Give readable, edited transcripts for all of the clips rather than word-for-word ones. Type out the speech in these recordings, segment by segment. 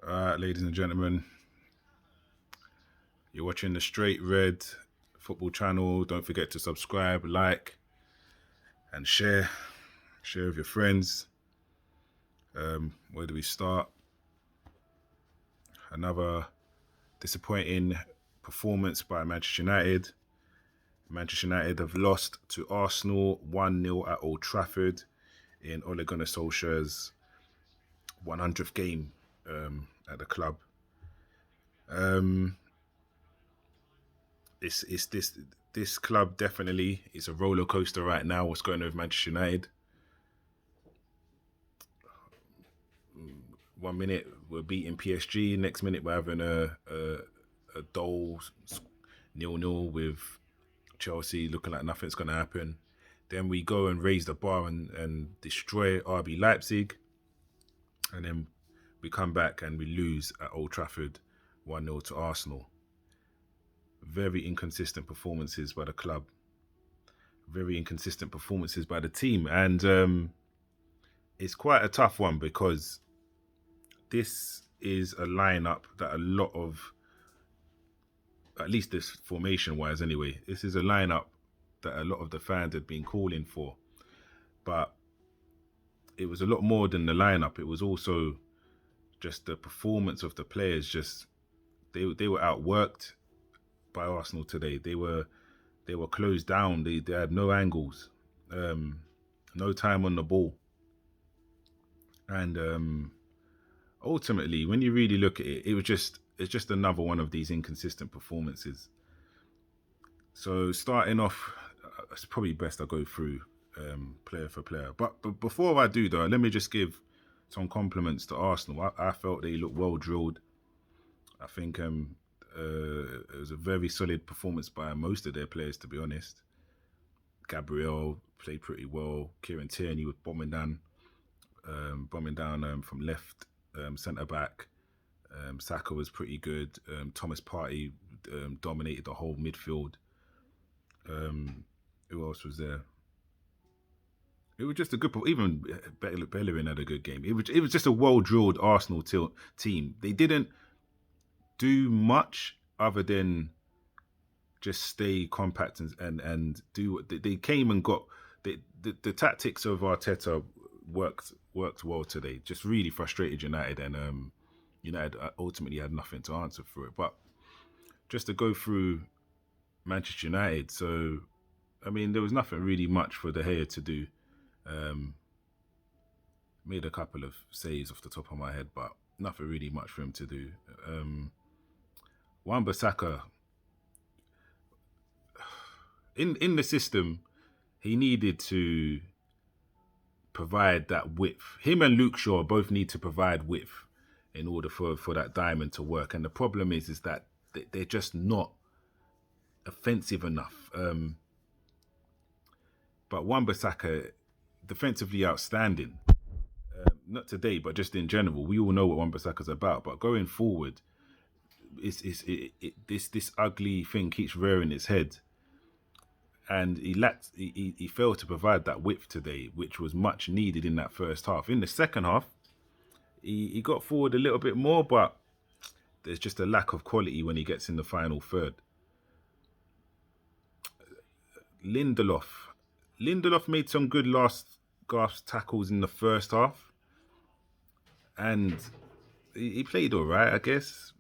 All right, ladies and gentlemen, you're watching the Straight Red Football Channel. Don't forget to subscribe, like, and share. Share with your friends. Where do we start? Another disappointing performance by Manchester United. Manchester United have lost to Arsenal 1-0 at Old Trafford in Ole Gunnar Solskjaer's 100th game at the club. It's this club definitely is a roller coaster right now. What's going on with Manchester United? 1 minute we're beating PSG, next minute we're having a dull 0-0 with Chelsea, looking like nothing's going to happen. Then we go and raise the bar and destroy RB Leipzig, and then we come back and we lose at Old Trafford 1-0 to Arsenal. Very inconsistent performances by the club. Very inconsistent performances by the team. And it's quite a tough one because this is a lineup that a lot of, at least this formation wise anyway, this is a lineup that a lot of the fans had been calling for. But it was a lot more than the lineup. It was also just the performance of the players. Just they were outworked by Arsenal today. They were closed down. They had no angles, no time on the ball, and ultimately, when you really look at it, it's just another one of these inconsistent performances. So starting off, it's probably best I go through player for player. But before I do though, let me just give compliments to Arsenal. I felt they looked well drilled. I think it was a very solid performance by most of their players, to be honest. Gabriel played pretty well. Kieran Tierney was bombing down from left centre back. Saka was pretty good. Thomas Partey dominated the whole midfield. Who else was there? It was just a good. Even Bellerin had a good game. It was just a well drilled Arsenal team. They didn't do much other than just stay compact and do what they came and got. The tactics of Arteta worked well today. Just really frustrated United, and United ultimately had nothing to answer for it. But just to go through Manchester United, so I mean there was nothing really much for De Gea to do. Made a couple of saves off the top of my head, but nothing really much for him to do. Wan-Bissaka, in the system, he needed to provide that width. Him and Luke Shaw both need to provide width in order for that diamond to work. And the problem is that they're just not offensive enough. But Wan-Bissaka, defensively outstanding. Not today, but just in general. We all know what Wan-Bissaka's about. But going forward, this ugly thing keeps rearing its head. And he failed to provide that width today, which was much needed in that first half. In the second half, he got forward a little bit more, but there's just a lack of quality when he gets in the final third. Lindelof made some good last gasp tackles in the first half, and he played all right, I guess.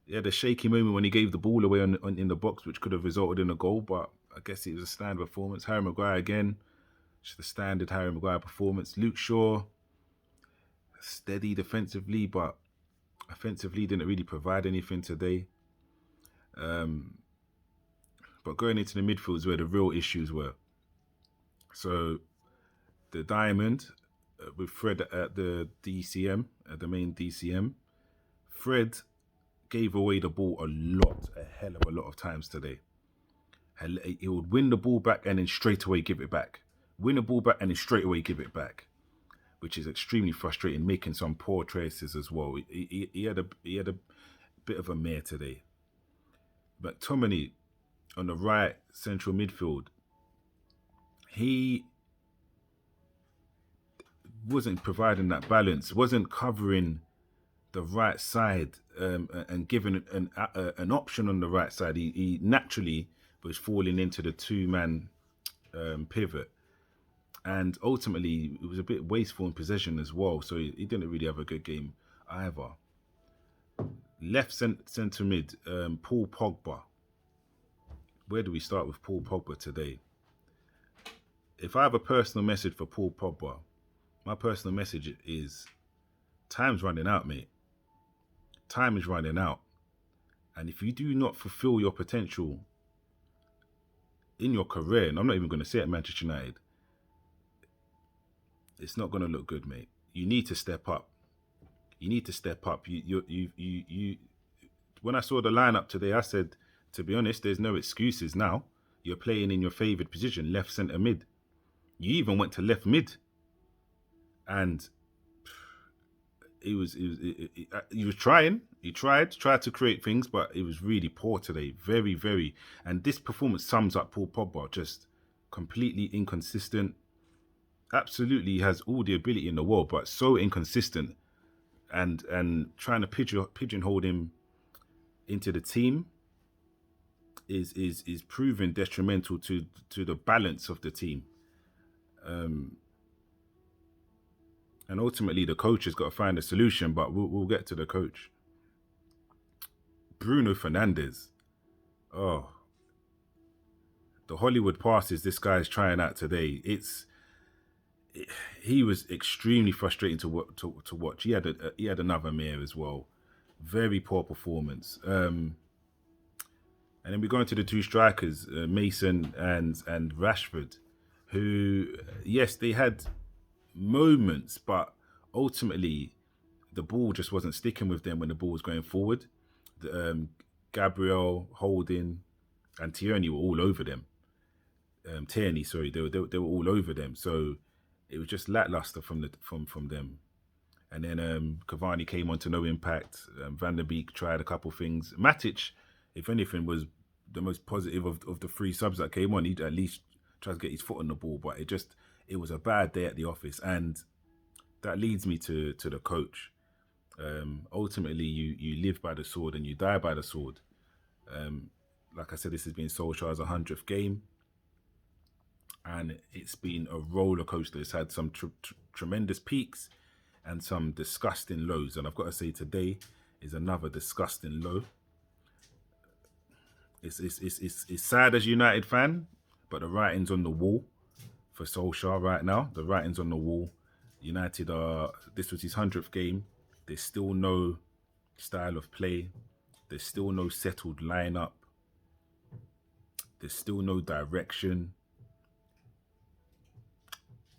He had a shaky moment when he gave the ball away in the box, which could have resulted in a goal, but I guess it was a standard performance. Harry Maguire again, just the standard Harry Maguire performance. Luke Shaw, steady defensively, but offensively didn't really provide anything today. But going into the midfield is where the real issues were. So the diamond with Fred at the DCM, at the main DCM. Fred gave away the ball a hell of a lot of times today. He would win the ball back and then straight away give it back. Win the ball back and then straight away give it back, which is extremely frustrating, making some poor choices as well. He had a bit of a mare today. But McTominay on the right central midfield, he wasn't providing that balance, wasn't covering the right side and given an option on the right side, he naturally was falling into the two-man pivot. And ultimately, it was a bit wasteful in possession as well. So he didn't really have a good game either. Left centre mid, Paul Pogba. Where do we start with Paul Pogba today? If I have a personal message for Paul Pogba, my personal message is time's running out, mate. Time is running out. And if you do not fulfill your potential in your career, and I'm not even going to say at Manchester United, it's not going to look good, mate. You need to step up. You need to step up. You. When I saw the lineup today, I said, to be honest, there's no excuses now. You're playing in your favoured position, left centre mid. You even went to left mid, and he was trying. He tried to create things, but it was really poor today. Very, very. And this performance sums up Paul Pogba. Just completely inconsistent. Absolutely has all the ability in the world, but so inconsistent. And trying to pigeonhole him into the team is proving detrimental to the balance of the team. And ultimately, the coach has got to find a solution, but we'll get to the coach. Bruno Fernandes. Oh, the Hollywood passes this guy's trying out today. He was extremely frustrating to watch. He had another mare as well. Very poor performance. And then we go into the two strikers, Mason and Rashford, who, yes, they had moments, but ultimately the ball just wasn't sticking with them when the ball was going forward. Gabriel, Holding, and Tierney were all over them. Tierney, sorry, they were all over them. So it was just lackluster from them. And then Cavani came on to no impact. Van der Beek tried a couple things. Matic, if anything, was the most positive of the three subs that came on. He at least tried to get his foot on the ball, but it was a bad day at the office. And that leads me to the coach. Ultimately, you live by the sword and you die by the sword. Like I said, this has been Solskjaer's 100th game. And it's been a roller coaster. It's had some tremendous peaks and some disgusting lows. And I've got to say, today is another disgusting low. It's sad as a United fan, but the writing's on the wall for Solskjaer right now. The writing's on the wall. United this was his 100th game. There's still no style of play. There's still no settled lineup. There's still no direction.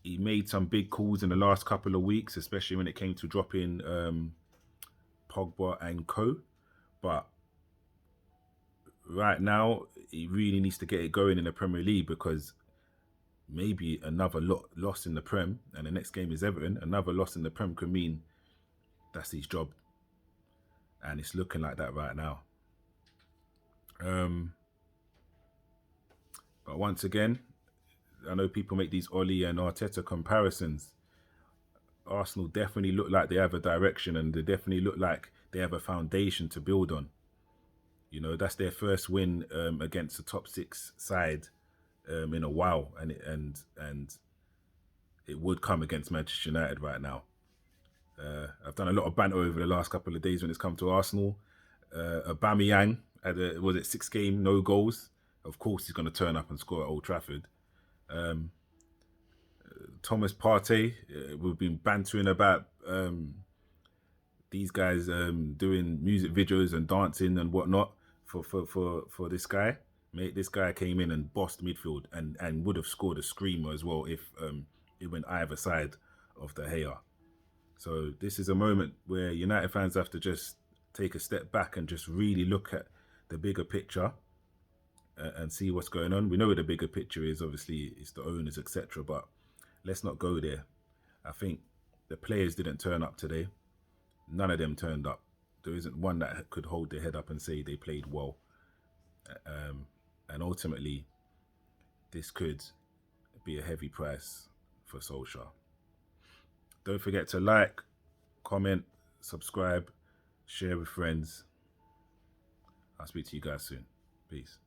He made some big calls in the last couple of weeks, especially when it came to dropping Pogba and co. But right now, he really needs to get it going in the Premier League, because maybe another loss in the Prem, and the next game is Everton, another loss in the Prem could mean that's his job. And it's looking like that right now. But once again, I know people make these Ole and Arteta comparisons. Arsenal definitely look like they have a direction, and they definitely look like they have a foundation to build on. You know, that's their first win against the top six side in a while, and it would come against Manchester United right now. I've done a lot of banter over the last couple of days when it's come to Arsenal. Aubameyang had 6 games, no goals. Of course, he's going to turn up and score at Old Trafford. Thomas Partey, we've been bantering about these guys doing music videos and dancing and whatnot for this guy. Mate, this guy came in and bossed midfield and would have scored a screamer as well if it went either side of the Gea. So this is a moment where United fans have to just take a step back and just really look at the bigger picture and see what's going on. We know what the bigger picture is. Obviously, it's the owners, etc. But let's not go there. I think the players didn't turn up today. None of them turned up. There isn't one that could hold their head up and say they played well. And ultimately, this could be a heavy price for Solskjaer. Don't forget to like, comment, subscribe, share with friends. I'll speak to you guys soon. Peace.